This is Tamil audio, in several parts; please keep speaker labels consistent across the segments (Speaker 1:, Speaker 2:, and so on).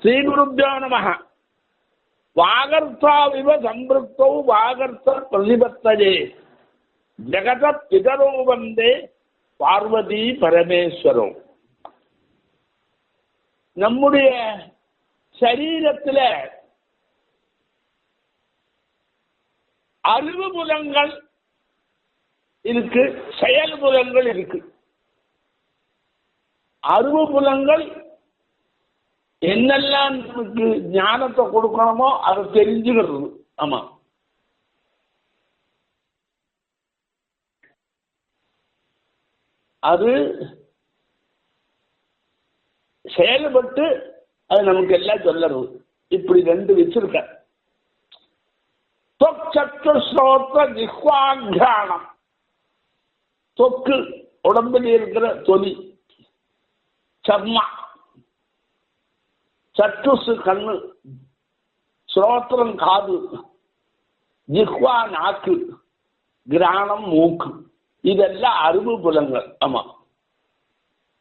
Speaker 1: ஸ்ரீகுருப்யோ நமः. வாகர்த்தாவிவ சம்பிருத்தௌ வாகர்த்த பிரதிபத்தஜே ஜெகத பிதரோ வந்தே பார்வதி பரமேஸ்வரம். நம்முடைய சரீரத்தில் அறிவு புலங்கள் இருக்கு, செயல் புலங்கள் இருக்கு. அறிவு புலங்கள் என்னெல்லாம் நமக்கு ஞானத்தை கொடுக்கணுமோ அதை தெரிஞ்சுக்கிறது. ஆமா, அது செயல்பட்டு அது நமக்கு எல்லாம் சொல்லறது. இப்படி ரெண்டு வச்சிருக்க. தொச்சற்று ஸ்ரோத்ர ஜிஹ்வாக்ஞானம். தொக்கு உடம்பில் இருக்கிற தொலி, சர்மா, சற்றுசு கண்ணு, ஸ்ரோத்திரம் காது, ஜிஹ்வா நாக்கு, கிராணம் மூக்கு, இதெல்லாம் அறிவு புலங்கள். ஆமா,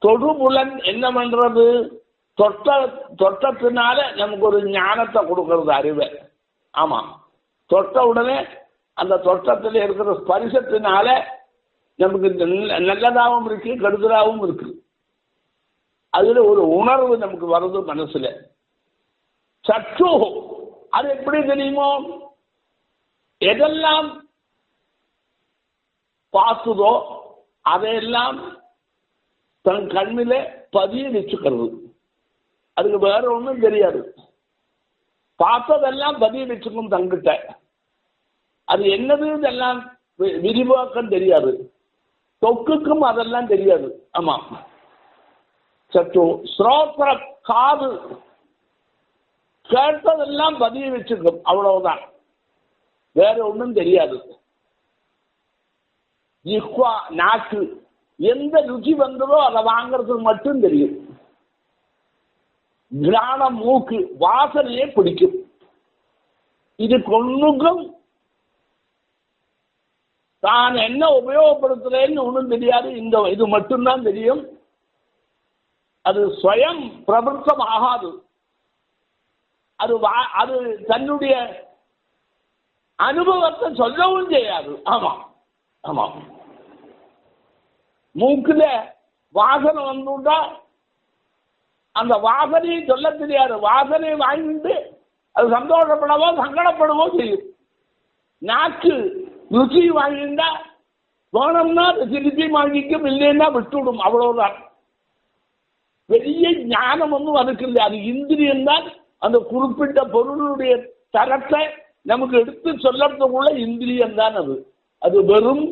Speaker 1: தொடுபுலன் என்ன பண்றது? தொட்டத்தினால நமக்கு ஒரு ஞானத்தை கொடுக்கறது அறிவை. ஆமா, தொட்ட உடனே அந்த தொட்டத்தில் இருக்கிற ஸ்பரிசத்தினால நமக்கு நல்லதாகவும் இருக்கு, கெடுதலாகவும் இருக்கு. அதுல ஒரு உணர்வு நமக்கு வருது மனசுல. சற்று அது எப்படி தெரியுமோ? எதெல்லாம் பார்த்ததோ அதையெல்லாம் தன் கண்ணில பதிய வச்சுக்கிறது. அதுக்கு வேற ஒன்றும் தெரியாது. பார்த்ததெல்லாம் பதிய வச்சுக்கும் தங்கிட்ட. அது என்னது இதெல்லாம் விரிவாக்கம் தெரியாது. தொக்குக்கும் அதெல்லாம் தெரியாது. ஆமா, சற்று ஸ்ரோத்திர காது கேட்டதெல்லாம் பதிய வச்சுக்கும், அவ்வளவுதான், வேற ஒன்றும் தெரியாது. ஜிஹ்வா நாக்கு எந்த ருச்சி வந்ததோ அதை வாங்கறதுக்கு மட்டும் தெரியும். கிராணம் மூக்கு வாசனையே பிடிக்கும். இது கொன்னுக்கும் தான் என்ன உபயோகப்படுத்துறேன்னு ஒன்றும் தெரியாது. இது மட்டும்தான் தெரியும். அது ஸ்வயம் பிரபுத்தம் ஆகாது. அது தன்னுடைய அனுபவத்தை சொல்லவும் செய்யாது. ஆமா ஆமா, மூக்குல வாசனை வந்துட்டா அந்த வாசனையை சொல்ல தெரியாது. வாசனையை வாங்கிட்டு அது சந்தோஷப்படவோ சங்கடப்படவோ செய்யும். நாக்கு ருச்சி வாங்கிட்டா வேணும்னா திருப்பி வாங்கிக்கும், இல்லைன்னா விட்டுவிடும், அவ்வளவுதான். பெரிய ஞானம் ஒன்றும் அதுக்கு இல்லை. அது இந்திரியம் தான் அந்த குறிப்பிட்ட பொருளுடைய தரத்தை நமக்கு எடுத்து சொல்லறதுக்குள்ள இந்திரியம் தான் அது. அது வெறும்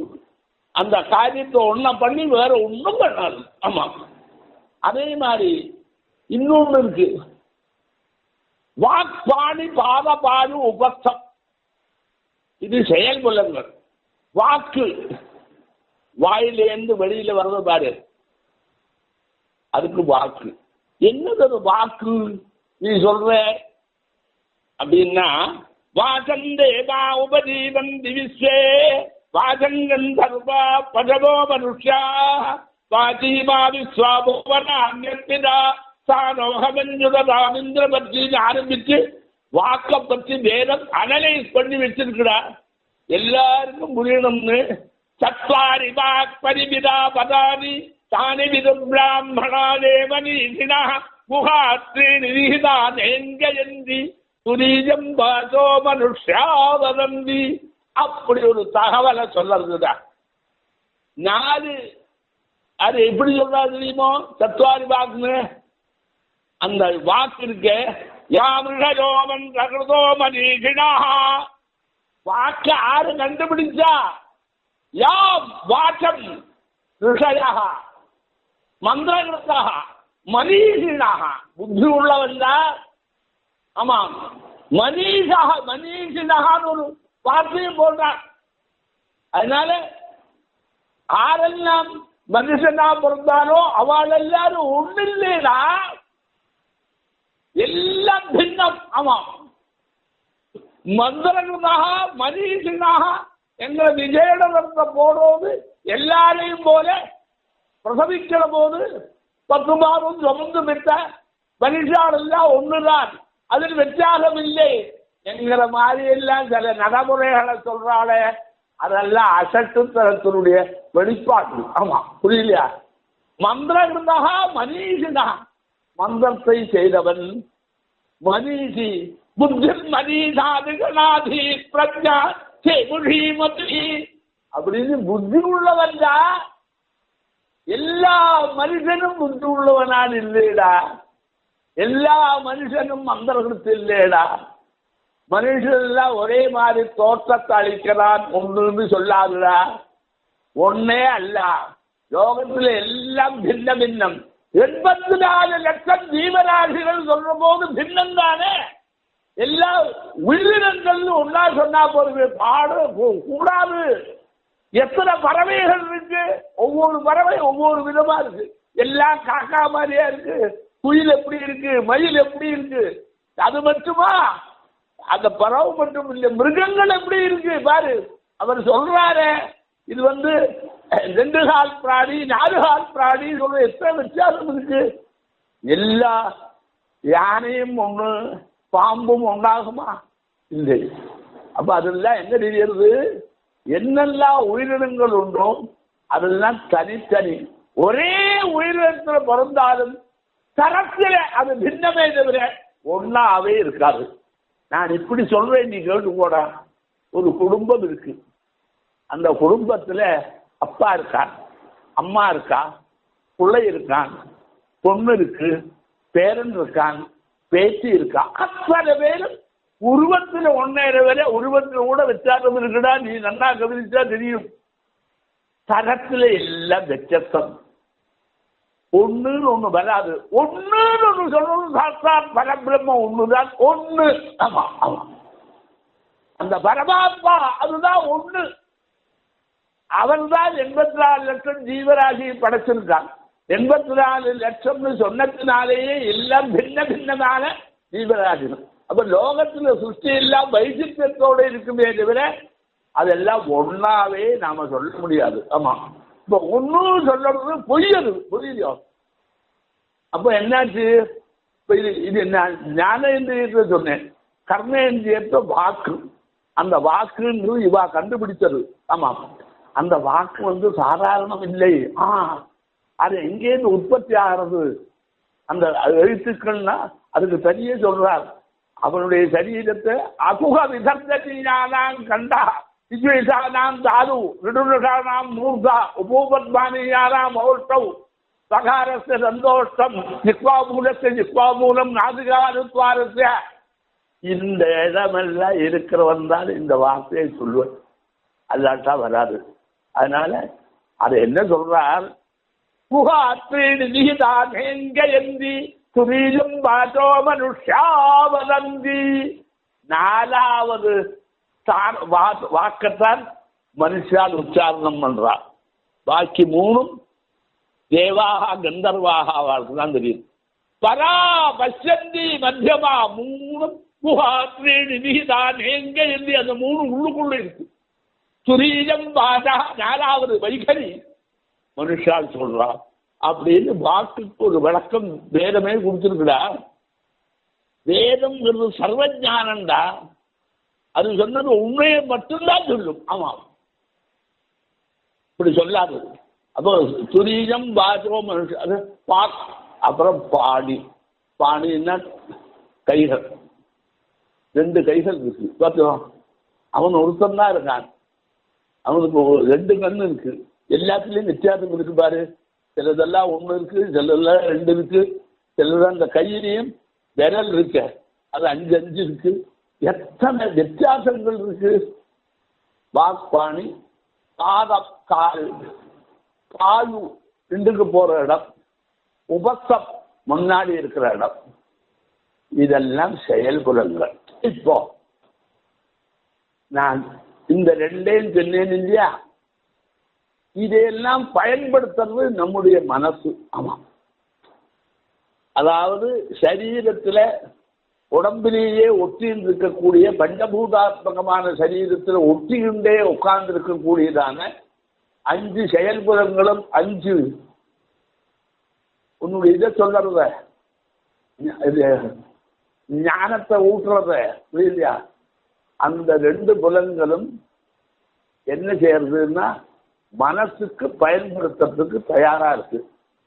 Speaker 1: அந்த காரியத்தை ஒன்றை பண்ணி வேற ஒன்றும் பண்ணாது. ஆமா, அதே மாதிரி இன்னொன்று இருக்கு. வாக்பாணி பாதபாடு உபஸ்தம். இது செயல் புலங்கள். வாக்கு வாயிலேருந்து வெளியில வர்றது பாரு, அதுக்கு வாக்கு. என்னது அது வாக்கு நீ சொல்ற அப்படின்னா? வாசந்தேவா உபஜீவன் திவிஸ்வே வாசங்கந்தர்வா பதவோ மனுஷ்யா வாசீமா விஸ்வாபுவனான்யத்திதா சானோகமஞ்சுதாமிந்திர பற்றின்னு ஆரம்பிச்சு வாக்க பற்றி வேதம் அனலைஸ் பண்ணி வச்சிருக்கிறா. எல்லாருக்கும் புரியணும்னு. சத்வாரி வாக் பரிவிதா பதானி தானி விதம் பிராமணா தேவனீசினா முகாத்ரி நிரீதா நேங்கயந்தி துரீஜம் பாசோ மனுஷ்யா வதந்தி. அப்படி ஒரு தகவலை சொல்றதுதான். 4 அது எப்படி சொல்றாரு தெரியுமோ? சத்வாரி வாக்குன்னு அந்த வாக்கு இருக்க. யாமிருஷோமன் பிரகிருதோ மனீஷிணா. வாக்கு ஆறு கண்டுபிடிச்சா? யாம் வாச்சம் ரிஷயா மந்திரகிருத்தா மனீஷிணா. புத்தி உள்ளவன் தான். ஆமாம், மனீஷினான்னு ஒரு வார்த்தையும் போடுறான். அதனால ஆரெல்லாம் மனுஷனா பிறந்தாலோ அவள் எல்லாரும் ஒண்ணு இல்லைனா எல்லாம் பின்னம். ஆமாம், மந்திரங்களாக மனீஷினாக எங்களை விஜயநகரத்தை போடுவது எல்லாரையும் போல பிரசவிக்கிற போது 10 மாதம் சுமந்து விட்ட மனுஷாலெல்லாம் ஒண்ணுதான், அதில் வித்தியாசம் இல்லை என்கிற மாதிரி எல்லாம் சில நடைமுறைகளை சொல்றாளே, அதெல்லாம் அசட்டுத்தனத்தினுடைய வெளிப்பாடு. ஆமா, புரியலையா? மந்திரகிருதா மனிஷினா, மந்திரத்தை செய்தவன் மனிஷி. புத்தி மனிஷாதிகணாதி பிரஜா செமுஷிமதி அப்படின்னு புத்தி உள்ளவன் தான். எல்லா மனுஷனும் புத்தி உள்ளவனான் இல்லையடா, எல்லா மனுஷனும் மந்திரகிருத்து இல்லையடா. மனுஷன் ஒரே மாதிரி தோற்றத்தை அளிக்கிறான் ஒன்றுன்னு சொல்லாதுடா. ஒன்னே அல்ல, லோகத்தில் எல்லாம் பின்ன பின்னம். 84 லட்சம் ஜீவராசிகள் சொல்ற போது பின்னம் தானே. எல்லா உயிரினங்கள் ஒன்னா சொன்னா போது பாடு கூடாது. எத்தனை பறவைகள் இருக்கு, ஒவ்வொரு பறவை ஒவ்வொரு விதமா இருக்கு. எல்லாம் காக்கா மாதிரியா இருக்கு. குயில் எப்படி இருக்கு, மயில் எப்படி இருக்கு, அது மட்டுமா? அந்த பறவை மட்டும் இல்லை, மிருகங்கள் எப்படி இருக்கு பாரு. அவர் சொல்றாரு, இது 2 கால் பிராணி 4 கால் பிராணி சொல்ற எத்தனை வித்தியாசம் இருக்கு. எல்லா யானையும் ஒண்ணு, பாம்பும் ஒன்றாகுமா? இல்லை. அப்ப அதெல்லாம் என்ன தெரியுது? என்னெல்லாம் உயிரினங்கள் உண்டோ அதெல்லாம் தனித்தனி. ஒரே உயிரினத்தில் பிறந்தாலும் தரத்தில அது பின்னமே தவிர ஒன்னாவே இருக்காது. நான் இப்படி சொல்றேன், நீ கேட்டு போடா. ஒரு குடும்பம் இருக்கு, அந்த குடும்பத்துல அப்பா இருக்கான், அம்மா இருக்கா, பிள்ளை இருக்கான், பொண்ணு இருக்கு, பேரன் இருக்கான், பேச்சு இருக்கா. அத்தனை பேரும் உருவத்தில் ஒன்னேற வரை உருவத்தில் கூட வித்தியாசம் இருக்குடா. நீ நல்லா கவனிச்சா தெரியும். தரத்துல எல்லாம் வித்தியாசம். ஒண்ணுன்னு ஒண்ணு வராது. ஒண்ணுன்னு ஒண்ணு சொல்லணும். சாஸ்திரம் பரபிரம்மம் ஒண்ணுதான். ஒண்ணு. ஆமா ஆமா, அந்த பரமாத்மா அதுதான் ஒண்ணு. அவன் தான் 84 லட்சம் ஜீவராசி படைச்சிருக்கான். 84 லட்சம்னு சொன்னதுனாலேயே எல்லாம் பின்ன பின்னமான ஜீவராசிகள். அப்ப லோகத்துல சுஷ்டி எல்லாம் வைசித்தியத்தோடு இருக்குமே தவிர அதெல்லாம் ஒன்னாவே நாம சொல்ல முடியாது. ஆமா, இப்ப ஒன்னு சொல்றது பொய்யது, புரியுதோ? அப்ப என்னாச்சு? இப்ப இது என்ன ஞானேந்திரியத்தை சொன்னேன், கர்மேந்திரியத்தை வாக்கு. அந்த வாக்குன்னு இவா கண்டுபிடிச்சது. ஆமா, அந்த வாக்கு சாதாரணம் இல்லை. அது எங்கேருந்து உற்பத்தி ஆகிறது? அந்த எழுத்துக்கள்னா அதுக்கு சரியே சொல்றார். அவனுடைய சரீரத்தை அகுக விதர்த்தீனானாம் கண்டா விஜயசானாம் தாது ரிடுஷானாம் மூர்தா உபோபத்மானியானாம் மௌஷ்டௌ சகாரஸ்ய சந்தோஷம் ஜிக்வாமூலஸ்ய ஜிக்வாமூலம் நாதிகானுத்வாரஸ்ய. இந்த இடமெல்லாம் இருக்கிறவன் தான் இந்த வார்த்தையை சொல்லுவேன், அல்லாட்டா வராது. அதனால அதை என்ன சொல்றார்? குஹாத்ரீணி நிகிதானேங்கயந்தி துரீஜம் பாட்டோ மனுஷ்யாவதந்தி. 4வது வாக்கத்தான் மனுஷால் உச்சாரணம் பண்றார். பாக்கி 3ம் தேவாக கந்தர்வாக அவளுக்கு தான் தெரியும். பரா பசந்தி மத்தியமா 3ம் குஹாத்ரீணி நிகிதானேங்கயந்தி. அந்த 3 உள்ளுக்குள்ள இருக்கு. துரீஜம் பாட்டா 4வது வைகரி மனுஷால் சொல்றார் அப்படின்னு வாக்குக்கு ஒரு விளக்கம் வேதமே கொடுத்துருக்குடா. வேதம்ங்கிறது சர்வஜானண்டா. அது சொன்னது உண்மையை மட்டும்தான் சொல்லும். ஆமா, இப்படி சொல்லாது. அப்போ துரீஜம் பாசோ மனுஷ, அது பாக். அப்புறம் பாடி. பாடின்னா கைகள், 2 கைகள் இருக்கு. பார்த்தோம், அவன் ஒருத்தன் தான் இருக்கான். அவனுக்கு 2 கண்ணு இருக்கு. எல்லாத்துலேயும் வித்தியாசம் இருக்கு பாரு. சிலதெல்லாம் 1 இருக்கு, சிலதெல்லாம் 2 இருக்கு. சிலதான் இந்த கையிலையும் விரல் இருக்கு, அது 5 இருக்கு. எத்தனை வித்தியாசங்கள் இருக்கு. வாக்பாணி, பாதம் கால், பாயு 2க்கு போற இடம், உபசம் முன்னாடி இருக்கிற இடம், இதெல்லாம் செயல்புலங்கள். இப்போ நான் இந்த 2ஐயும் சொன்னேன் இல்லையா, இதையெல்லாம் பயன்படுத்துறது நம்முடைய மனசு. ஆமா, அதாவது சரீரத்தில் உடம்பிலேயே ஒட்டின்னு இருக்கக்கூடிய பஞ்சபூதாத்மகமான சரீரத்தில் ஒட்டியுண்டே உட்கார்ந்து இருக்கக்கூடியதான 5 செயல்புலங்களும் 5 உன்னுடைய இதை சொல்றத இது ஞானத்தை ஊட்டுறது இல்லையா? அந்த ரெண்டு புலன்களும் என்ன செய்யறதுன்னா மனசுக்கு பயன்படுத்துறதுக்கு தயாரா இருக்கு.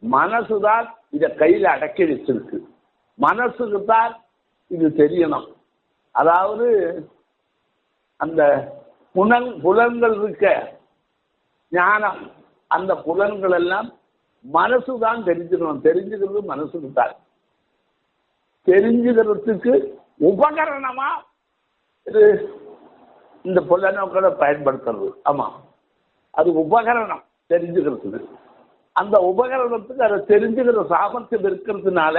Speaker 1: மனசுதான் இதை கையில அடக்கி வச்சிருக்கு. மனசுக்கு தான் இது தெரியணும். அதாவது அந்த புலன்கள் இருக்க ஞானம், அந்த புலன்கள் எல்லாம் மனசுதான் தெரிஞ்சுக்கணும். தெரிஞ்சுக்கிறது மனசுக்கு தான். தெரிஞ்சுக்கிறதுக்கு உபகரணமா இது இந்த புலனோக்களை பயன்படுத்துறது. ஆமா, அது உபகரணம் தெரிஞ்சுக்கிறதுக்கு. அந்த உபகரணத்துக்கு அதை தெரிஞ்சுக்கிற சாமர்த்தியம் இருக்கிறதுனால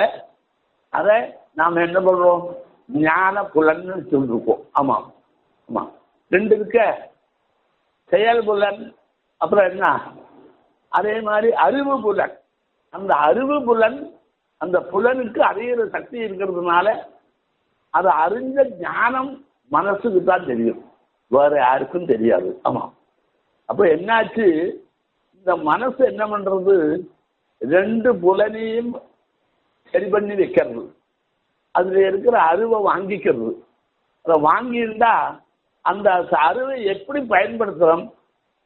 Speaker 1: அதை நாம் என்ன பண்றோம்? ஞான புலன்னு சொல்லிருக்கோம். ஆமா ஆமா, ரெண்டு இருக்க, செயல் புலன், அப்புறம் என்ன, அதே மாதிரி அறிவு புலன். அந்த அறிவு புலன் அந்த புலனுக்கு அறிகிற சக்தி இருக்கிறதுனால அதை அறிஞ்ச ஞானம் மனசுக்கு தான் தெரியும், வேற யாருக்கும் தெரியாது. ஆமா, அப்ப என்னாச்சு, இந்த மனசு என்ன பண்றது, ரெண்டு புலனையும் சரி பண்ணி வைக்கிறது. அதுல இருக்கிற அறிவை வாங்கிக்கிறது. அதை வாங்கியிருந்தா அந்த அறிவை எப்படி பயன்படுத்துறோம்,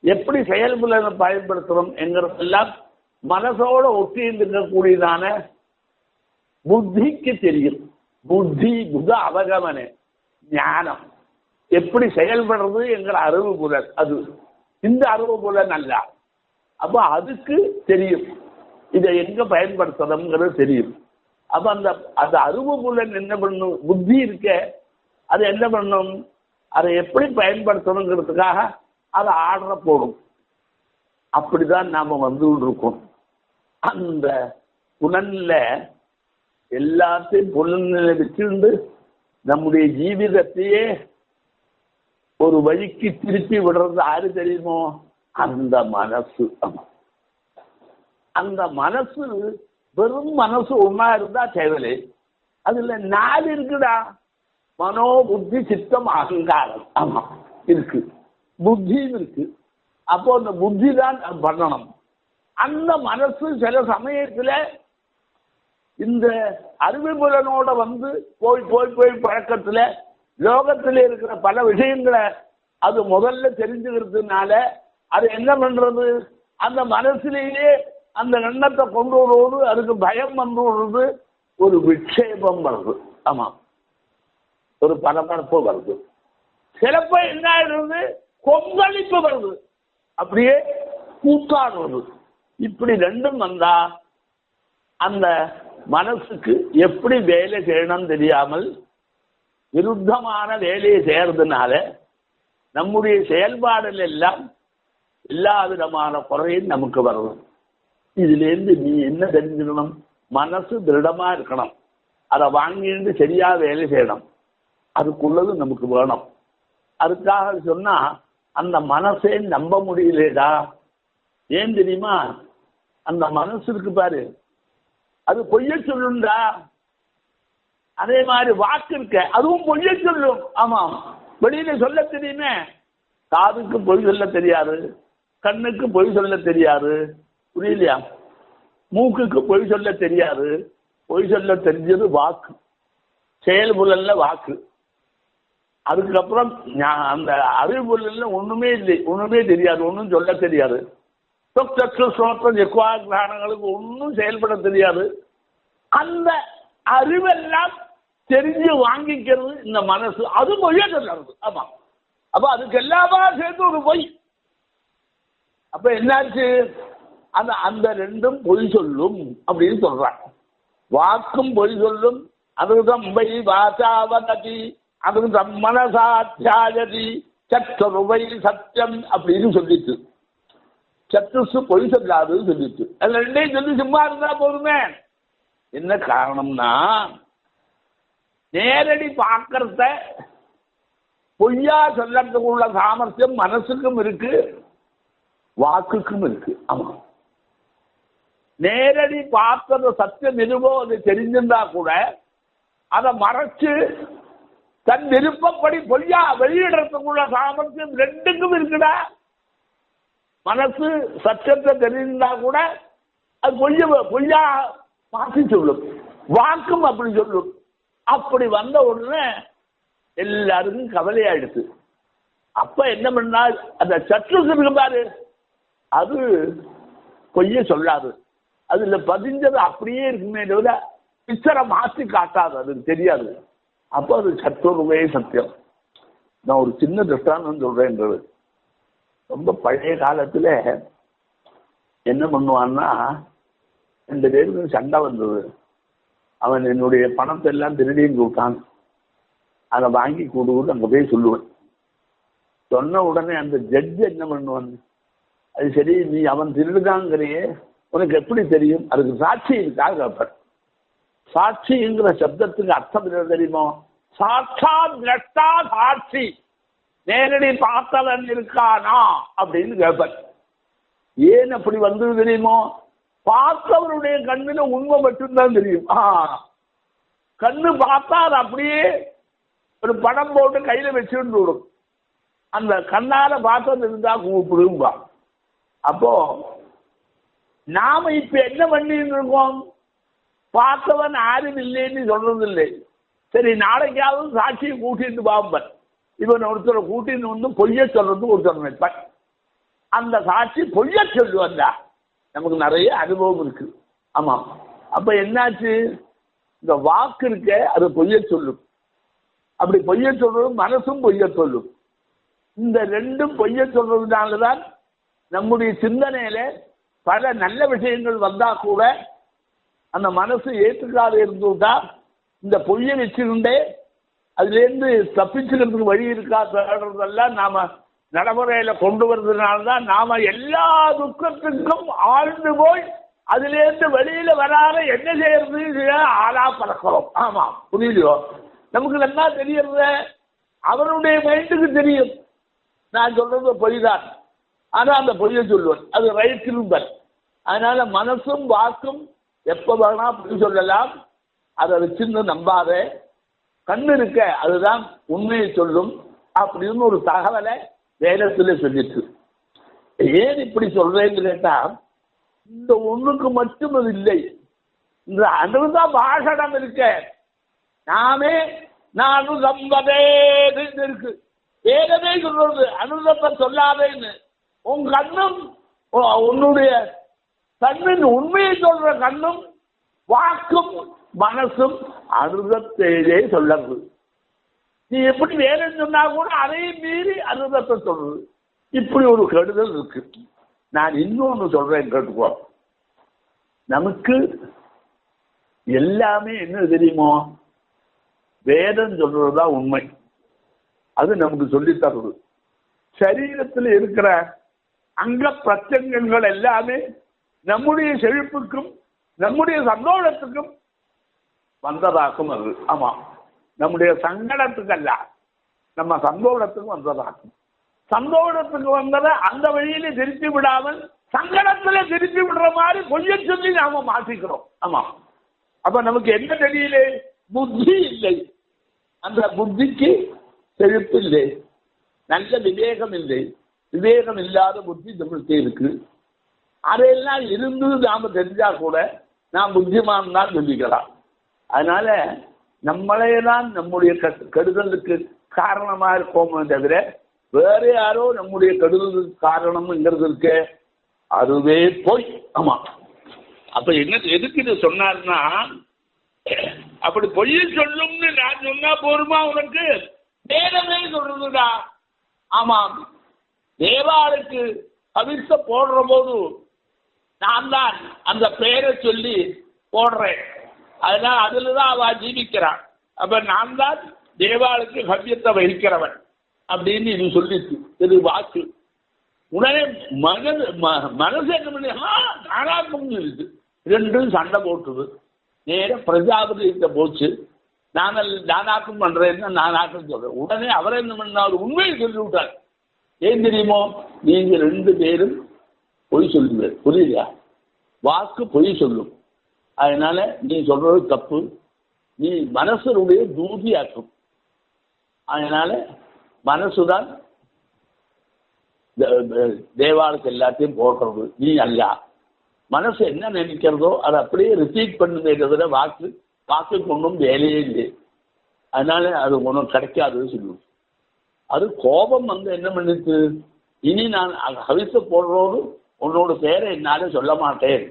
Speaker 1: எப்படி செயல்புலனை பயன்படுத்துறோம் என்கிறதெல்லாம் மனசோட ஒட்டி இருக்கக்கூடியதான புத்திக்கு தெரியும். புத்தி புத அவகமன ஞானம் எப்படி செயல்படுறது என்கிற அறிவு புலன், அது இந்த அறிவு புலன் அல்ல. அப்ப அதுக்கு தெரியும் இதை எங்க பயன்படுத்தணுங்கிறது தெரியும். அப்ப அந்த அந்த அறிவு புலன் என்ன பண்ணும், புத்தி இருக்க அது என்ன பண்ணும், அதை எப்படி பயன்படுத்தணுங்கிறதுக்காக அதை ஆர்டரை போடும். அப்படிதான் நாம வந்து இருக்கோம். அந்த புலன்ல எல்லாத்தையும் புலன்ல வச்சிருந்து நம்முடைய ஜீவிதத்தையே ஒரு வழிக்கு திருப்பி விடுறது யாரு தெரியுமோ, அந்த மனசு. அந்த மனசு வெறும் மனசு ஒன்னா இருந்தா தேவலை. அதுல 4 இருக்குடா, மனோ புத்தி சித்தம் அகங்காரம். ஆமா இருக்கு, புத்தியும் இருக்கு. அப்போ அந்த புத்தி தான் பண்ணணும். அந்த மனசு சில சமயத்துல இந்த அறிவு புலனோட வந்து போய் போய் போய் பழக்கத்துல லோகத்தில் இருக்கிற பல விஷயங்களை அது முதல்ல தெரிஞ்சுக்கிறதுனால அது என்ன பண்றது, அந்த மனசுலேயே அந்த எண்ணத்தை கொண்டு வருவது, அதுக்கு பயம் வந்து விடுறது, ஒரு விட்சேபம் வருது. ஆமா, ஒரு பரபரப்பு வருது. சிலப்ப என்ன ஆயிடுறது, கொந்தளிப்பு வருது, அப்படியே கூத்தாடுறது. இப்படி ரெண்டும் வந்தா அந்த மனசுக்கு எப்படி வேலை செய்யணும் தெரியாமல் விருத்தமான வேலையை செய்யறதுனால நம்முடைய செயல்பாடுகள் எல்லாம் எல்லா விதமான குறையும் நமக்கு வரும். இதுலேருந்து நீ என்ன தெரிஞ்சுக்கணும், மனசு திருடமா இருக்கணும், அதை வாங்கிட்டு சரியா வேலை செய்யணும், அதுக்குள்ளது நமக்கு வேணும். அதுக்காக சொன்னா அந்த மனசே நம்ப முடியலடா. ஏன் தெரியுமா, அந்த மனசு இருக்கு பாரு, அது பொய்ய சொல்லுண்டா. அதே மாதிரி வாக்கு இருக்க, அதுவும் பொய்ய சொல்லும். ஆமா, வெளியில சொல்ல தெரியுமே, காதுக்கு பொய் சொல்ல தெரியாது, கண்ணுக்கு பொய் சொல்ல தெரியாது, புரியலையா, மூக்குக்கு பொய் சொல்ல தெரியாது. பொய் சொல்ல தெரிஞ்சது வாக்கு, செயல்புலன்ல வாக்கு. அதுக்கப்புறம் அந்த அறிவுபுலன்ல ஒண்ணுமே இல்லை, ஒண்ணுமே தெரியாது, ஒன்றும் சொல்ல தெரியாது. கிராணங்களுக்கு ஒன்றும் செயல்பட தெரியாது. அந்த அறிவெல்லாம் தெரிஞ்சு வாங்கிக்கிறது இந்த மனசு, அது பொய்யா சொல்றது. ஆமா, அப்ப அதுக்கு எல்லாமா சேர்த்து ஒரு பொய். அப்ப என்னாச்சு, அந்த அந்த ரெண்டும் பொய் சொல்லும் அப்படின்னு சொல்றாங்க. வாக்கும் பொய் சொல்லும், அதுதான் பொய் வாசாவதி, அதுதான் மனசாத்தியாயதி, சற்றுவை சத்தியம் அப்படின்னு சொல்லிட்டு, சத்துசு பொய் சொல்லாதுன்னு சொல்லிட்டு, அதுல ரெண்டையும் சொல்லி சும்மா இருந்தா போதுமே. என்ன காரணம்னா, நேரடி பார்க்கறத பொய்யா சொல்லறதுக்குள்ள சாமர்த்தியம் மனசுக்கும் இருக்கு, வாக்குக்கும் இருக்கு. ஆமா, நேரடி பார்த்தது சத்தியம் எதுவோ அது தெரிஞ்சிருந்தா கூட அதை மறைச்சு தன் விருப்பப்படி பொய்யா வெளியிடறதுக்குள்ள சாமர்த்தியம் ரெண்டுக்கும் இருக்குடா. மனசு சத்தியத்தை தெரிஞ்சிருந்தா கூட அது பொய்யா மாற்றி சொல்லும். வாக்கும் அப்படி சொல்லும். அப்படி வந்த உடனே எல்லாருக்கும் கவலையாயிடுச்சு. அப்ப என்ன பண்ணால் அந்த சற்று பாரு, அது பொய்ய சொல்லாது, அதுல பதிஞ்சது அப்படியே இருக்குமே தவிர பிக்சரை மாற்றி காட்டாது, அதுக்கு தெரியாது. அப்போ அது சத்துருவே சத்தியம். நான் ஒரு சின்ன திருஷ்டாந்தம் சொல்றேன்றது. ரொம்ப பழைய காலத்துல என்ன பண்ணுவான்னா, 2 பேருக்கு சண்டை வந்தது. அவன் என்னுடைய பணத்தை எல்லாம் திருடின்னு விட்டான், அதை வாங்கி கொடுக்குன்னு அங்கே போய் சொல்லுவேன். சொன்ன உடனே அந்த ஜட்ஜ் என்ன பண்ணுவான், அது சரி நீ அவன் திருடுதாங்கிறையே உனக்கு எப்படி தெரியும், அதுக்கு சாட்சி இருக்காக கேட்பார். சாட்சிங்கிற சப்தத்துக்கு அர்த்தம் என்ன தெரியுமோ, சாட்சாத் திரஷ்டா சாட்சி, நேரடி பார்த்தவன் இருக்கானா அப்படின்னு கேட்பார். ஏன் அப்படி வந்தது தெரியுமோ, பார்த்தவருடைய கண்ணுல உண்மை மட்டும்தான் தெரியும். கண்ணு பார்த்தா அது அப்படியே ஒரு படம் போட்டு கையில வச்சுட்டு விடும். அந்த கண்ணால பார்த்தது இருந்தா கூப்பிடும்பா. அப்போ நாம இப்ப என்ன பண்ணிட்டு இருக்கோம், பார்த்தவன் யாரும் இல்லைன்னு சொல்றது இல்லை. சரி நாளைக்காவது சாட்சியை கூட்டிட்டு பாம்பன், இவன் ஒருத்தரை கூட்டின்னு வந்து பொய்ய சொல்றது ஒருத்தர் நினைப்பான். அந்த சாட்சி பொய்ய சொல்லுவா. நமக்கு நிறைய அனுபவம் இருக்கு. ஆமா. அப்ப என்னாச்சு, இந்த வாக்கு இருக்க அது பொய்ய சொல்லும். அப்படி பொய்ய சொல்றது மனசும் பொய்ய சொல்லும். இந்த ரெண்டும் பொய்ய சொல்றதுனாலதான் நம்முடைய சிந்தனையில பல நல்ல விஷயங்கள் வந்தா கூட அந்த மனசு ஏற்றுக்காத இருந்துட்டா இந்த பொய்யை வச்சிருந்தே அதுலேருந்து தப்பிச்சுக்கிறதுக்கு வழி இருக்கா தேடுறதெல்லாம் நாம நடைமுறையில கொண்டு வர்றதுனால்தான் நாம எல்லா துக்கத்துக்கும் ஆழ்ந்து போய் அதுலேருந்து வெளியில வராத என்ன செய்யறது ஆளா பறக்கிறோம். ஆமா, புரியலையோ? நமக்கு நல்லா தெரியறது அவனுடைய மைண்டுக்கு தெரியும். நான் சொல்றது பொய் தான், ஆனா அந்த பொய்யை சொல்லுவேன், அது ரைட் திரும்பல். அதனால மனசும் வாக்கும் எப்ப வேணா பொய் சொல்லலாம், அதை வச்சிருந்து நம்பாத. கண்ணு இருக்க அதுதான் உண்மையை சொல்லும் அப்படின்னு ஒரு தகவலை வேதத்துல சொல்லிட்டு. ஏன் இப்படி சொல்றேன்னு கேட்டா, இந்த ஒண்ணுக்கு மட்டும் அது இல்லை, இந்த அனுத பாஷணம் இருக்க நாமே நான் நம்பதே இருக்கு. வேதமே சொல்றது அனுதத்தை சொல்லாதேன்னு. உன் கண்ணும் உன்னுடைய கண்ணின் உண்மையை சொல்ற கண்ணும் வாக்கும் மனசும் அனுதத்தையே சொல்லுறது. நீ எப்படி வேலைன்னு சொன்னா கூட அதையும் மீறி அனுதத்தை சொல்றது. இப்படி ஒரு கெடுதல் இருக்கு. நான் இன்னொன்னு சொல்றேன் கேட்டுக்கோ. நமக்கு எல்லாமே என்ன தெரியுமோ, வேதம் சொல்றதுதான் உண்மை. அது நமக்கு சொல்லித்தருது. சரீரத்தில் இருக்கிற அங்க பிரத்யங்கங்கள் எல்லாமே நம்முடைய செழிப்புக்கும் நம்முடைய சந்தோஷத்துக்கும் வந்ததாக்கும். அது ஆமா, நம்முடைய சங்கடத்துக்கு அல்ல, நம்ம சந்தோஷத்துக்கு வந்ததாக்கும். சந்தோஷத்துக்கு வந்ததை அந்த வழியில திருப்பி விடாமல் சங்கடத்துல திருப்பி விடுற மாதிரி கொஞ்சம் சொல்லி நாம மாற்றிக்கிறோம். ஆமா. அப்ப நமக்கு என்ன தெரியல, புத்தி இல்லை. அந்த புத்திக்கு செழிப்பு இல்லை, நல்ல விவேகம் இல்லை. விவேகம் இல்லாத புத்தி நம்மளுக்கு இருக்கு. அதையெல்லாம் இருந்து நாம தெரிஞ்சா கூட நாம் புத்திமான் தான் சொல்லிக்கலாம். அதனால நம்மளையெல்லாம் நம்முடைய கெடுதலுக்கு காரணமா இருக்கோமே தவிர வேற யாரோ நம்முடைய கெடுதலுக்கு காரணம்ங்கிறது இருக்கு, அதுவே போய். ஆமா. அப்ப என்ன எதுக்கு இது சொன்னார்னா, அப்படி பொய்ய சொல்லும்னு நான் சொன்னா போருமா உனக்கு? வேதமே சொல்றதுடா. ஆமா, தேவாளுக்கு கவிழ்த்த போடுற போது நான் தான் அந்த பெயரை சொல்லி போடுறேன். அதனால அதுலதான் அவ ஜீவிக்கிறான். அப்ப நான் தான் தேவாளுக்கு கவியத்தை வகிக்கிறவன் அப்படின்னு இது சொல்லிச்சு. இது வாக்கு. உடனே மனசு என்ன பண்ணி நானாக்கும் இருக்கு. ரெண்டும் சண்டை போட்டுது. நேர பிரஜாபதி போச்சு. நானாக்கும் பண்றேன்னு நானாக்கும் சொல்றேன். உடனே அவரை என்ன பண்ணார், உண்மையை சொல்லி விட்டார். ஏன் தெரியுமோ, நீங்க 2 பேரும் பொய் சொல்லுங்க. புரியுதா? வாக்கு பொய் சொல்லும். அதனால நீ சொல்றது தப்பு. நீ மனசனுடைய தூதியாக்கும். அதனால மனசுதான் தேவாளுக்கு எல்லாத்தையும் போடுறது, நீ அல்ல. மனசு என்ன நினைக்கிறதோ அதை அப்படியே ரிப்பீட் பண்ணுதே தவிர வாக்கு வாக்குக்கு ஒன்றும் வேலையே இல்லை, அதனால அது ஒன்றும் கிடைக்காதுன்னு சொல்லுவோம். அது கோபம் வந்து என்ன பண்ணிச்சு, இனி நான் ஹவிச போடுறோடு உன்னோட பேரை என்னால சொல்ல மாட்டேன்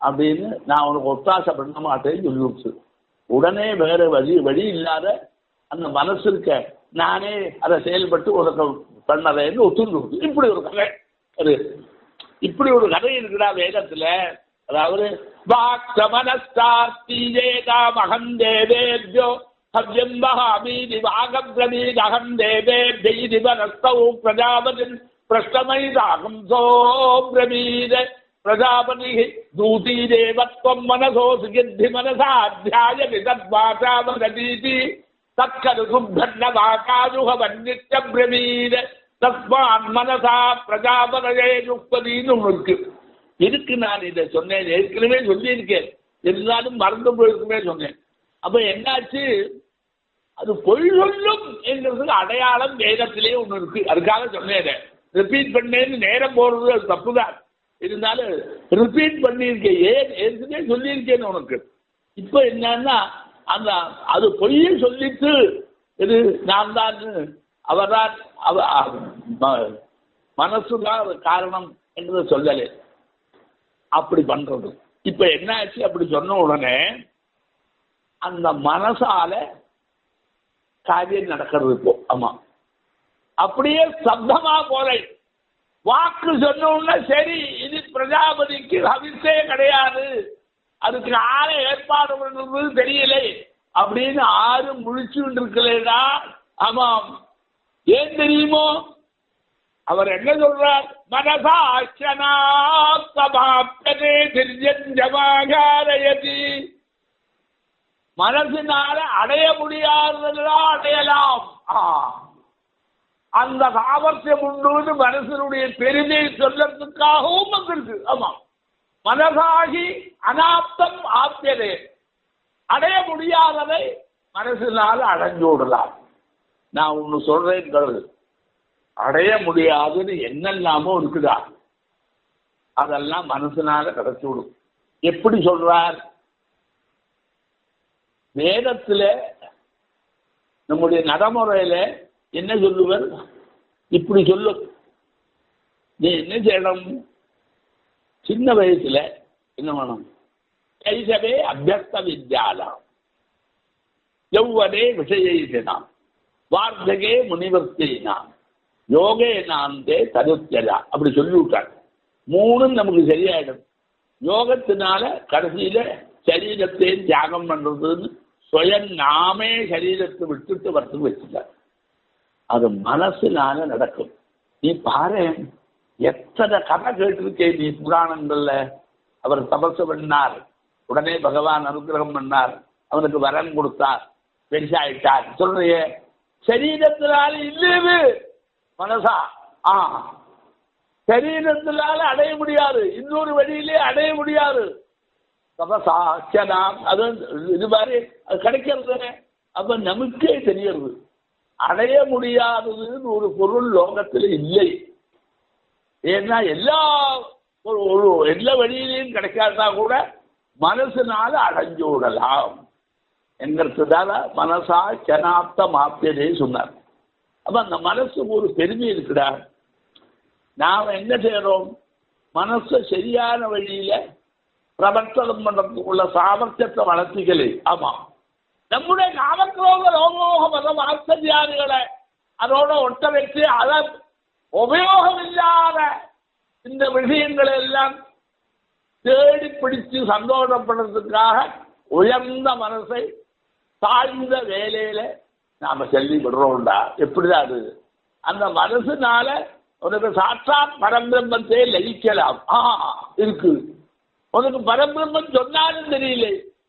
Speaker 1: அப்படின்னு நான் உனக்கு ஒத்தாசை பண்ண மாட்டேன்னு சொல்லிவிடுச்சு. உடனே வேற வழி இல்லாத அந்த மனசு இருக்க நானே அதை செயல்பட்டு உனக்கு பண்ணறேன்னு ஒத்துண்டு. இப்படி ஒரு கதை, அது இப்படி ஒரு கதை இருக்குடா வேதத்துல. அதாவது மகம் தேவேத்யோ ஹவ்யம் வஹாமீதி வாகப்ரவீதஹம் தேவேத்யைதி வனஸ்தௌ பிரஜாபதின் பிரஷ்டமைதாகம் சோப்ரவீத பிரஜாபதிः தூதி தேவத்வம் மனசோசி யத்தி மனசாத்யாயதி தத்வாசா வததீதி தத்கரு சுப்பன்ன வாகாதுஹவன்னித்ய பிரவீத தஸ்மான் மனசா பிரஜாபதயே யுக்ததீன்னு இருக்கு. இதுக்கு நான் இதை சொன்னேன், ஏற்கனவே சொல்லியிருக்கேன், இருந்தாலும் மறந்து போயிருக்குமே சொன்னேன். அப்ப என்னாச்சு, அது பொய் சொல்லும் என்கிறதுக்கு அடையாளம் வேதத்திலே ஒன்று இருக்கு. அதுக்காக சொன்னேன், ரிப்பீட் பண்ணேன்னு நேரம் போறது அது தப்புதான், இருந்தாலும் ரிப்பீட் பண்ணியிருக்கேன். ஏற்கனவே சொல்லியிருக்கேன்னு உனக்கு. இப்ப என்னன்னா அந்த அது பொய்யை சொல்லிட்டு இது நான் தான் அவர்தான் மனசுதான் காரணம் என்று சொல்லலை. அப்படி பண்றது இப்ப என்ன ஆச்சு, அப்படி சொன்ன உடனே அந்த மனசால காரியம் நடக்கிறது இப்போ. ஆமா, அப்படியே சப்தமா போல வாக்கு சொன்ன உடனே சரி இது பிரஜாபதிக்கு ஹவிசே கிடையாது, அதுக்கு ஆளை ஏற்பாடு பண்றது தெரியல அப்படின்னு ஆறு முழிச்சுட்டு இருக்கலா. ஆமாம், ஏன் தெரியுமோ, அவர் என்ன சொல்றார், மனசினால அடைய முடியாததா அடையலாம். அந்த சாமர்த்தியம் உண்டு மனசனுடைய பெருமையை சொல்றதுக்காகவும் வந்திருக்கு. ஆமா, மனசாகி அனாப்தம் ஆப்தியதே, அடைய முடியாததை மனசினால அடைஞ்சு விடலாம். நான் ஒன்னு சொல்றேன், அடைய முடியாதுன்னு என்னெல்லாமோ இருக்குதா, அதெல்லாம் மனசுனால கிடைச்சு விடும். எப்படி சொல்றார், வேதத்துல நம்முடைய நடைமுறையில என்ன சொல்லுவர், இப்படி சொல்லு, நீ என்ன செய்யணும், சின்ன வயசுல என்ன வேணும், கைசவே அபியஸ்த வித்யாலாம் யௌவனே விஷயினாம் வார்த்தகே முனிவர்த்தினாம் யோகே நாந்தே தருத்தியதா அப்படி சொல்லி விட்டாங்க. மூணும் நமக்கு சரியாயிடும். யோகத்தினால கடைசியில சரீரத்தையும் தியாகம் பண்றதுன்னு சுயம் நாமே சரீரத்தை விட்டுட்டு வரத்துக்கு வச்சுட்டார். அது மனசுனால நடக்கும். நீ பாரு, எத்தனை கதை கேட்டிருக்கேன் நீ புராணங்கள்ல. அவர் தபசு பண்ணார், உடனே பகவான் அனுகிரகம் பண்ணார், அவனுக்கு வரம் கொடுத்தார், பெருசாயிட்டார் சொல்றிய. சரீரத்தினால இல்லது மனசா, சரீரத்தினால அடைய முடியாது, இன்னொரு வழியிலே அடைய முடியாது. தபசாட்சனாம் அது இது மாதிரி அது கிடைக்கிறது. அப்ப நமக்கே தெரியறது அடைய முடியாததுன்னு ஒரு பொருள் லோகத்தில் இல்லை. ஏன்னா எல்லா வழியிலையும் கிடைக்காதா கூட மனசுனால அடைஞ்சு விடலாம் என்கிறதுனால மனசா சனாப்த மாப்பியதே சொன்னார். அப்ப அந்த மனசுக்கு ஒரு பெருமை இருக்குடா. நாம் என்ன செய்யறோம், மனசை சரியான வழியில பிரவர்த்தனம் பண்றதுக்குள்ள சாமர்த்தியத்தை வளர்த்திக்கலை. ஆமா, நம்முடைய காமக்ரோக லோகோக மதம் ஆச்சரியாதிகளை அதோட ஒட்ட வச்சு அதை உபயோகம் இல்லாத இந்த விஷயங்களை எல்லாம் தேடி பிடிச்சு சந்தோஷப்படுறதுக்காக உயர்ந்த மனசை தாழ்ந்த வேலையில நாம செல்லி விடுறோம்டா. எப்படிதான் அது, அந்த மனசுனால உனக்கு சாட்சாத் பரம்பிரம்மத்தை லயிக்கலாம். இருக்கு, உனக்கு பரபிரம்மன் சொன்னாலும் தெரியல,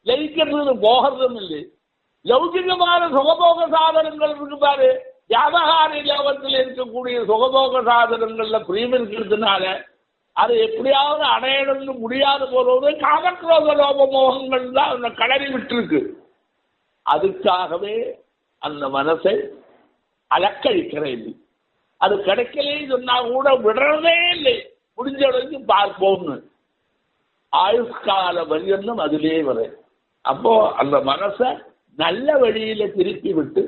Speaker 1: லயிக்கிறது போகிறதும் இல்லை. லௌகிகமான சுகபோக சாதனங்கள் இருக்கு பாரு, வியாபகாரி லோகத்தில் இருக்கக்கூடிய சுகபோக சாதனங்கள்ல பிரியம் இருக்கிறதுனால அது எப்படியாவது அடையணும்னு முடியாத போறது காமக்ரோக லோக மோகங்கள் தான் அந்த கடறி விட்டுருக்கு. அதுக்காகவே அந்த மனசை அலக்கழிக்கிறது. அது கிடைக்கலே சொன்னா கூட விடுறதே இல்லை, முடிஞ்ச வரைக்கும் பார்ப்போம்னு ஆயுஷ்கால வரியன்னும் அதிலே வர. அப்போ அந்த மனசை நல்ல வழியில திருப்பி விட்டு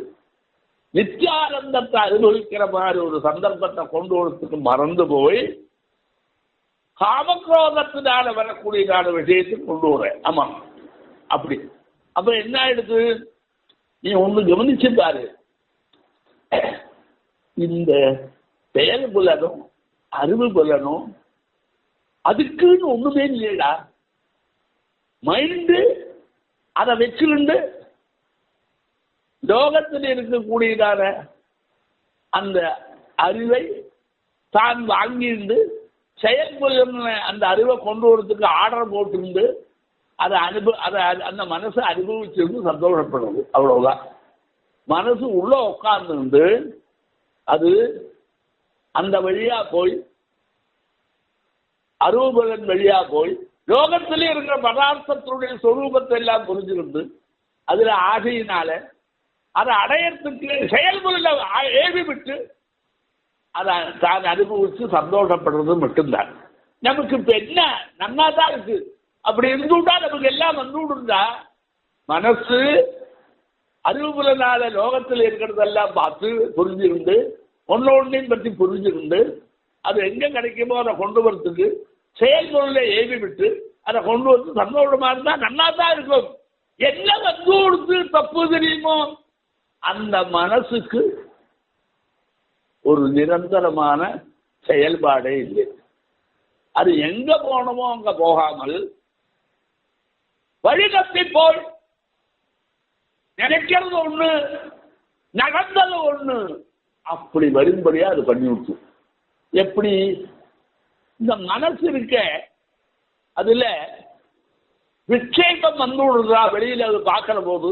Speaker 1: நித்தியானந்தத்தை அனுபவிக்கிற மாதிரி ஒரு சந்தர்ப்பத்தை கொண்டு வரத்துக்கு மறந்து போய் காமக்ரோதத்தினால வரக்கூடியதான விஷயத்துக்கு கொண்டு வரேன். ஆமா, அப்படி. அப்ப என்ன ஆயிடுது, நீ ஒண்ணு கவனிச்சு பாரு, இந்த செயல் புலனும் அறிவு புலனும் அதுக்குன்னு ஒண்ணுமே இல்லையடா. மைண்டு அதை வச்சுக்கிண்டு லோகத்தில் இருக்கக்கூடியதான அந்த அறிவை தான் வாங்கிண்டு செயல்புல அந்த அறிவை கொண்டு வரதுக்கு ஆர்டர் போட்டுருந்து அதை அந்த மனசை அனுபவிச்சிருந்து சந்தோஷப்படுறது. அவ்வளவுதான். மனசு உள்ள உட்கார்ந்து அது அந்த வழியா போய் அறிவுபலன் வழியா போய் லோகத்திலே இருக்கிற பதார்த்தத்தினுடைய சொரூபத்தை எல்லாம் புரிஞ்சுக்கிட்டு அதுல ஆசையினால அதை அடையறதுக்கு செயல்முறையில ஏவி விட்டு அதை தான் அனுபவிச்சு சந்தோஷப்படுறது மட்டும்தான். நமக்கு இப்ப என்ன நன்னா தான் இருக்கு. அப்படி இருந்துட்டா நமக்கு எல்லாம் வந்து விடுந்தா மனசு அறிவுபுலனால லோகத்தில் இருக்கிறதெல்லாம் பார்த்து புரிஞ்சிருந்து ஒன்னொன்னையும் பற்றி புரிஞ்சிருந்து அது எங்க கிடைக்குமோ அதை கொண்டு வரத்துக்கு செயல்முறையில ஏவி விட்டு அதை கொண்டு வந்து சந்தோஷமா இருந்தா நன்னா தான் இருக்கும். என்ன வந்து கொடுத்து தப்பு தெரியுமோ அந்த மனசுக்கு ஒரு நிரந்தரமான செயல்பாடே இல்லை. அது எங்க போனமோ அங்க போகாமல் வழிநடத்தி போய் நினைக்கிறது ஒண்ணு நடந்தது ஒண்ணு அப்படி வரும்படியா அது பண்ணி விட்டு. எப்படி இந்த மனசு இருக்க அதுல விட்சேபம் வந்து விடுறதா வெளியில அது பார்க்கிற போது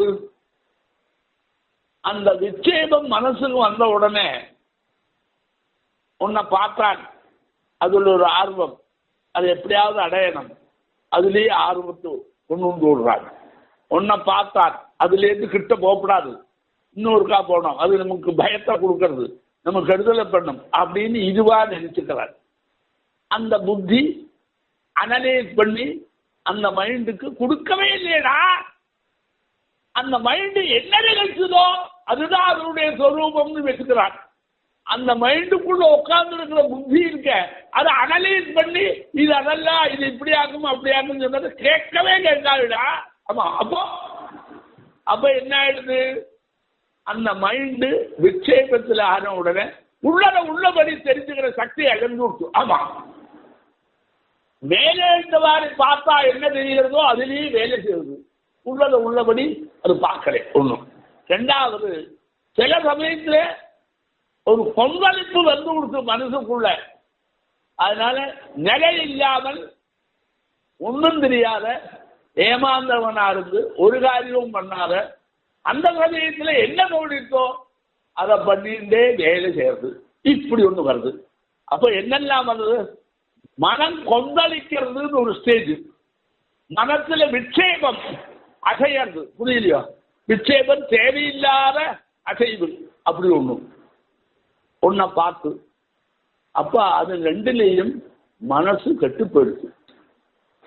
Speaker 1: அந்த விட்சேபம் மனசுக்கு வந்த உடனே உன்னை பார்த்தான் அதுல ஒரு ஆர்வம், அது எப்படியாவது அடையணும், அதுலேயே ஆர்வத்தை கொண்டு வந்து விடுறாங்க. உன்னை பார்த்தான் அதுலேருந்து கிட்ட போகக்கூடாது, இன்னொருக்கா போனோம், அது நமக்கு பயத்தை கொடுக்கறது, நமக்கு கெடுதலை பண்ணும் அப்படின்னு இதுவா நினைச்சுக்கிறார். அந்த புத்தி அனலைஸ் பண்ணி அந்த மைண்டுக்கு கொடுக்கவே இல்லையடா. அந்த மைண்டு என்ன நினைச்சதோ அதுதான் அதனுடைய சொரூபம்னு வச்சுக்கிறான். அந்த மைண்டுக்குள்ள உட்கார்ந்து இருக்கிற புத்தி இருக்க அதை அனலைஸ் பண்ணி இது அதெல்லாம் இது இப்படி ஆகும் அப்படி ஆகும் சொன்னது கேட்கவே கேட்காதுடா. ஆமா, அப்ப என்ன ஆயிடுது, அந்த மைண்டு விட்சேபத்தில் ஆன உடனே உள்ளபடி தெரிஞ்சுக்கிற சக்தி அகன்று விட்டு. ஆமா, வேலை இந்த மாதிரி பார்த்தா என்ன தெரிகிறதோ அதுலேயே வேலை செய்யுது, உள்ளபடி அது பார்க்கல ஒண்ணும். ரெண்டாவது, சில சமயத்துல ஒரு கொந்தளிப்பு வந்து கொடுத்து மனசுக்குள்ள, அதனால நிலை இல்லாமல் ஒன்றும் தெரியாத ஏமாந்தவனா இருந்து ஒரு காரியமும் பண்ணாத அந்த சமயத்துல என்ன தோணிட்டோ அதை பண்ணிட்டே வேலை செய்யறது, இப்படி ஒண்ணு வருது. அப்ப என்னெல்லாம் வருது, மனம் கொந்தளிக்கிறதுன்னு ஒரு ஸ்டேஜ், மனத்துல விட்சேபம் அசையறது, புரியலையோ, விட்சேபம் தேவையில்லாத அசைவு, அப்படி ஒன்ன பார்த்து அப்ப அது ரெண்டுலேயும் மனசு கெட்டு போயிடுச்சு.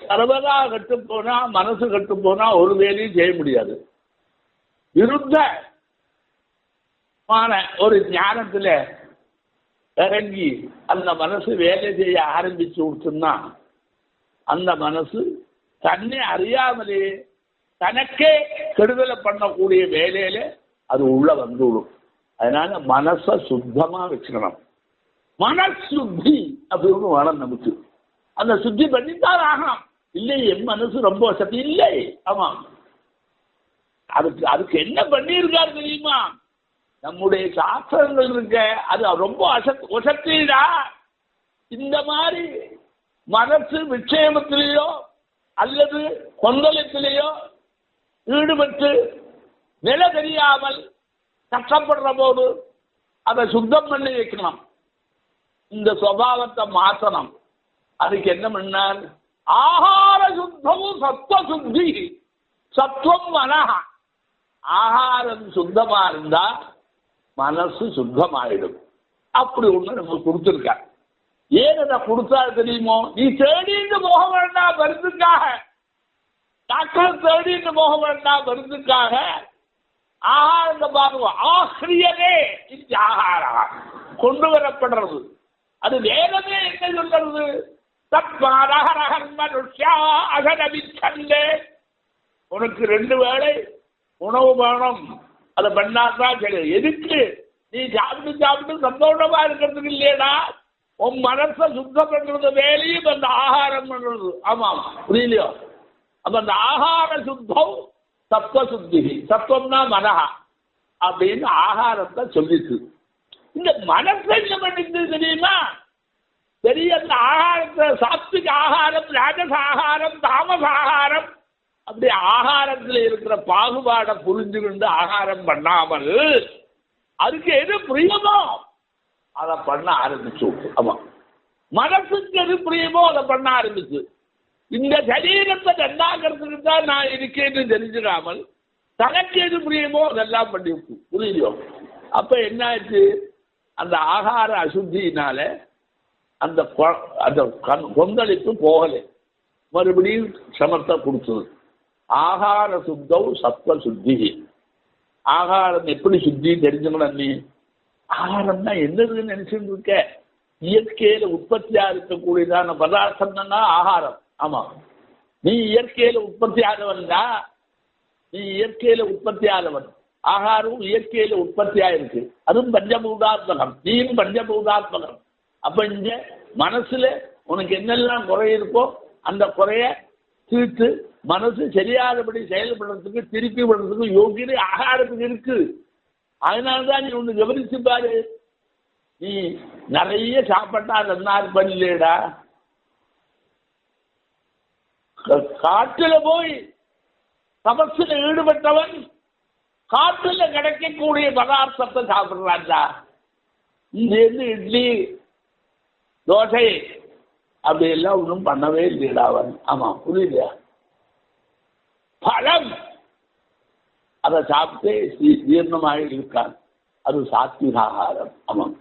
Speaker 1: சர்வதா கெட்டு போனா மனசு கெட்டு போனா ஒரு வேலையும் செய்ய முடியாது. விருத்தமான ஒரு ஞானத்துல இறங்கி அந்த மனசு வேலை செய்ய ஆரம்பிச்சு விட்டுன்னா அந்த மனசு தன்னை அறியாமலே தனக்கே கெடுதலை பண்ணக்கூடிய வேலையில அது உள்ள வந்துவிடும். அதனால மனசை சுத்தமா வச்சுக்கணும். மனசுத்தி அப்படின்னு வேணும் நமக்கு. அந்த சுத்தி பண்ணித்தான் ஆகணும். இல்லை என் மனசு ரொம்ப வசதி இல்லை. ஆமா, அதுக்கு என்ன பண்ணியிருக்காரு தெரியுமா, நம்முடைய சாஸ்திரங்கள் இருக்க அது ரொம்ப வசதிடா. இந்த மாதிரி மனசு விட்சேபத்திலேயோ அல்லது கொந்தளத்திலேயோ ஈடுபட்டு நிலை தெரியாமல் கஷ்டப்படுற போது அதை சுத்தம் பண்ணி வைக்கணும். இந்த சுபாவத்தை மாற்றணும். அதுக்கு என்ன பண்ணார், ஆகார சுத்தமும் சத்துவ சுத்தி, சத்துவம் மனஹா. ஆகாரம் சுத்தமா இருந்தா மனசு சுத்தமாயிடும். அப்படி ஒண்ணு நம்ம கொடுத்துருக்கார். ஏன் அதை கொடுத்தா தெரியுமோ, நீ தேடிட்டு போக வேண்டாம் மருந்துக்காக, டாக்டர் தேடிட்டு போக வேண்டாம் மருந்துக்காக. ஆகாரத்தை பாருங்க, ஆசிரியரே இந்த ஆகாரம் கொண்டு வரப்படுறது. அது வேதமே என்ன சொல்றது? உனக்கு 2 வேளை உணவு வேணும், அதை பண்ணாதான் சரி. எதுக்கு? நீ சாப்பிட்டு சாப்பிட்டு சந்தோஷமா இருக்கிறதுக்கு இல்லையடா. உன் மனசை சுத்தம் பண்றது வேலையும் அந்த ஆகாரம் பண்றது. ஆமாம், புரியலையோ? அப்ப அந்த ஆகார சுத்தம் சத்துவ சுத்தி. சத்துவம்னா மனஹா அப்படின்னு ஆகாரத்தை சொல்லிட்டு, இந்த மனசை என்ன பண்ணிட்டு தெரியுமா? பெரிய அந்த ஆகாரத்தை சாத்விக ஆகாரம், ராஜச ஆகாரம், தாமச ஆகாரம், அப்படி ஆகாரத்தில் இருக்கிற பாகுபாடை புரிஞ்சுக்கிண்டு ஆகாரம் பண்ணாமல் அதுக்கு எது பிரியமோ அதை பண்ண ஆரம்பிச்சு. ஆமா, மனசுக்கு எது பிரியமோ அதை பண்ண ஆரம்பிச்சு. இந்த சரீரத்தை நன்னாக்கிறதுக்கு தான் நான் இருக்கேன்னு தெரிஞ்சுக்காமல் தனக்கு எது பிரியமோ அதெல்லாம் பண்ணி புரியலையோ? அப்ப என்ன ஆச்சு? அந்த ஆகார அசுத்தினால அந்த கொந்தளிப்பு போகலை, மறுபடியும் சமர்த்த கொடுத்தது. ஆகார சுத்தம் சத்வ சுத்தி. ஆகாரம் எப்படி சுத்தி தெரிஞ்சுக்கணும். நீ ஆகாரம்னா என்னதுன்னு நினைச்சுட்டு இருக்க? இயற்கையில உற்பத்தியா இருக்கக்கூடியதான பதார்த்தம் தான் ஆகாரம். ஆமா, நீ இயற்கையில உற்பத்தி ஆனவன்டா. நீ இயற்கையில உற்பத்தி ஆனவன். ஆகாரம் இயற்கையில உற்பத்தியா இருக்கு. அதுவும் பஞ்சபூதாத்மகம், நீயும் பஞ்சபூதாத்மகம். அப்ப இங்க மனசுல உனக்கு என்னெல்லாம் குறை இருக்கோ அந்த குறைய தீர்த்து மனசு சரியானபடி செயல்படுறதுக்கு திருப்பி விடுறதுக்கு யோகியதை ஆகாரத்துக்கு இருக்கு. அதனாலதான் நீ ஒன்று கவனிச்சு பாரு. நீ நிறைய சாப்பிட்டா நன்னார் பண்ணலடா. காட்டுல போய் தபசுல ஈடுபட்டவன் காட்டுல கிடைக்கக்கூடிய பதார்த்தத்தை சாப்பிடுறான்டா. இங்கிருந்து இட்லி தோசை அப்படி எல்லாம் ஒன்றும் பண்ணவே இல்லைடா அவன். ஆமா, புரியலையா? பழம் அதை சாப்பிட்டு ஜீர்ணமாக இருக்கான். அது சாத்விக ஆகாரம். ஆமாம்,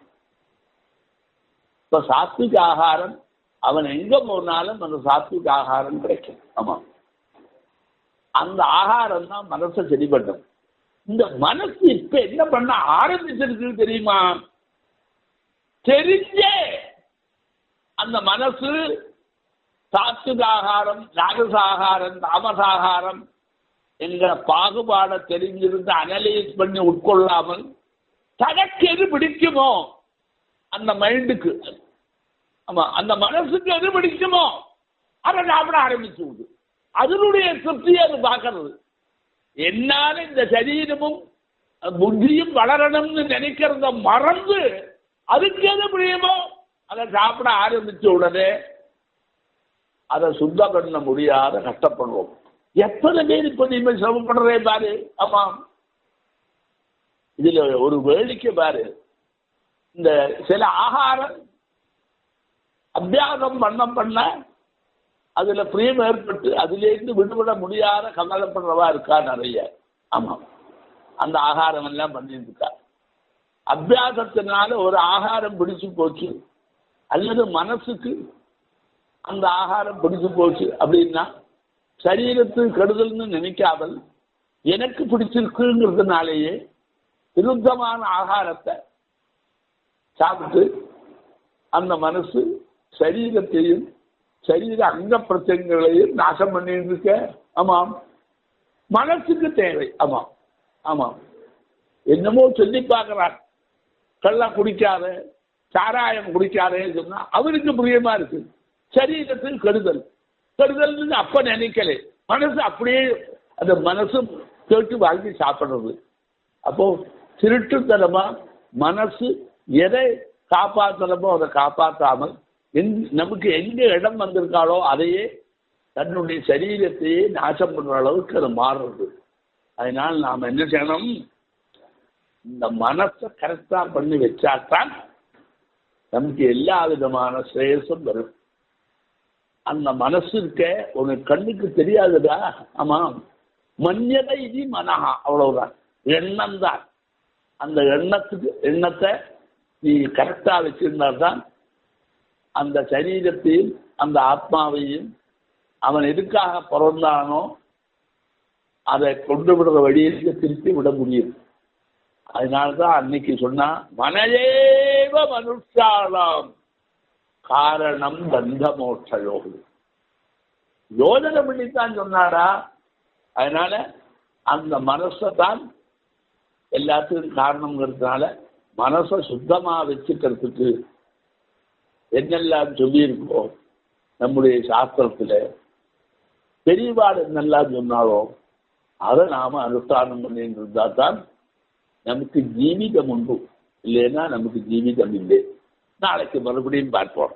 Speaker 1: இப்ப சாத்விக ஆகாரம் அவன் எங்க போனாலும் அந்த சாத்விக ஆகாரம் கிடைக்கும். ஆமாம், அந்த ஆகாரம் தான் மனசை சரி பண்ணும். இந்த மனசு இப்ப என்ன பண்ண ஆரம்பிச்சிருக்கு தெரியுமா? தெரிஞ்சே அந்த மனசு சாத்விக ஆகாரம், ராஜசாகாரம், தாமசாகாரம் என்கிற பாகுபாடை தெரிஞ்சிருந்து அனலைஸ் பண்ணி உட்கொள்ளாமல் தனக்கு எது பிடிக்குமோ அந்த மைண்டுக்கு, ஆமா அந்த மனசுக்கு எது பிடிக்குமோ அதை சாப்பிட ஆரம்பிச்சு விடு. அதனுடைய திருப்தியை அது பார்க்கறது. என்னால இந்த சரீரமும் புத்தியும் வளரணும்னு நினைக்கிறத மறந்து அதுக்கு எது பிடிக்குமோ அதை சாப்பிட ஆரம்பிச்ச உடனே அதை சுத்தம் பண்ண முடியாத கஷ்டப்படுவோம். எத்தனை பேர் இப்ப நீங்க சிரமப்படுறே பாரு. ஆமா, இதுல ஒரு வேடிக்கை பாரு. இந்த சில ஆகாரம் அபியாசம் பண்ண அதுல பிரியம் ஏற்பட்டு அதிலிருந்து விடுபட முடியாத கவலைப்படுறவா இருக்கா நிறைய. ஆமா, அந்த ஆகாரம் எல்லாம் பண்ணிட்டு இருக்கா. அபியாசத்தினால ஒரு ஆகாரம் பிடிச்சு போச்சு அல்லது மனசுக்கு அந்த ஆகாரம் பிடிச்சு போச்சு அப்படின்னா சரீரத்துக்கு கெடுதல்னு நினைக்காமல் எனக்கு பிடிச்சிருக்குங்கிறதுனாலேயே விருத்தமான ஆகாரத்தை சாப்பிட்டு அந்த மனசு சரீரத்தையும் சரீர அங்க பிரச்சனைகளையும் நாசம் பண்ணிட்டு இருக்க. ஆமாம், மனசுக்கு தேவை. ஆமாம் ஆமாம், என்னமோ சொல்லி பார்க்கிறார், கள்ள குடிக்காத சாராயம் குடிக்காதேன்னு சொன்னா அவருக்கு பிரியமா இருக்கு. சரீரத்தில் கெடுதல் கெடுதல் அப்ப நினைக்கல, மனசு அப்படியே அந்த மனசு கேட்டு வாங்கி சாப்பிடுறது. அப்போ திருட்டுத்தனமா மனசு எதை காப்பாற்றணுமோ அதை காப்பாற்றாமல் நமக்கு எங்க இடம் வந்திருக்காளோ அதையே தன்னுடைய சரீரத்தையே நாசம் பண்ற அளவுக்கு அது மாறுறது. அதனால நாம் என்ன செய்யணும்? இந்த மனசை கரெக்டா பண்ணி வச்சாத்தான் நமக்கு எல்லா விதமான ஸ்ரேயஸும் வரும். அந்த மனசு இருக்க உனக்கு கண்ணுக்கு தெரியாதுடா. ஆமா, மன்யதை இது மனஹா, அவ்வளவுதான். எண்ணம் தான். அந்த எண்ணத்தை நீ கரெக்டா வச்சிருந்தால்தான் அந்த சரீரத்தையும் அந்த ஆத்மாவையும் அவன் எதுக்காக பிறந்தானோ அதை கொண்டு விடுற வழியிற்கு திருப்பி விட முடியும். அதனால்தான் அன்னைக்கு சொன்னா மனதேவ மனுஷாலாம் காரணம் பந்த மோட்சயோகம். யோஜனை பண்ணித்தான் சொன்னாரா. அதனால அந்த மனசை தான் எல்லாத்துக்கும் காரணம்ங்கிறதுனால மனசை சுத்தமா வச்சுக்கிறதுக்கு என்னெல்லாம் சொல்லியிருக்கோ நம்முடைய சாஸ்திரத்துல பெரியவாடு என்னெல்லாம் சொன்னாலோ அதை நாம அனுஷ்டானம் பண்ணிட்டு இருந்தா தான் நமக்கு ஜீவிதம் உண்டு. இல்லைன்னா நமக்கு ஜீவிதம் இல்லை. நாளைக்கு மறுபடியும் பார்ப்போம்.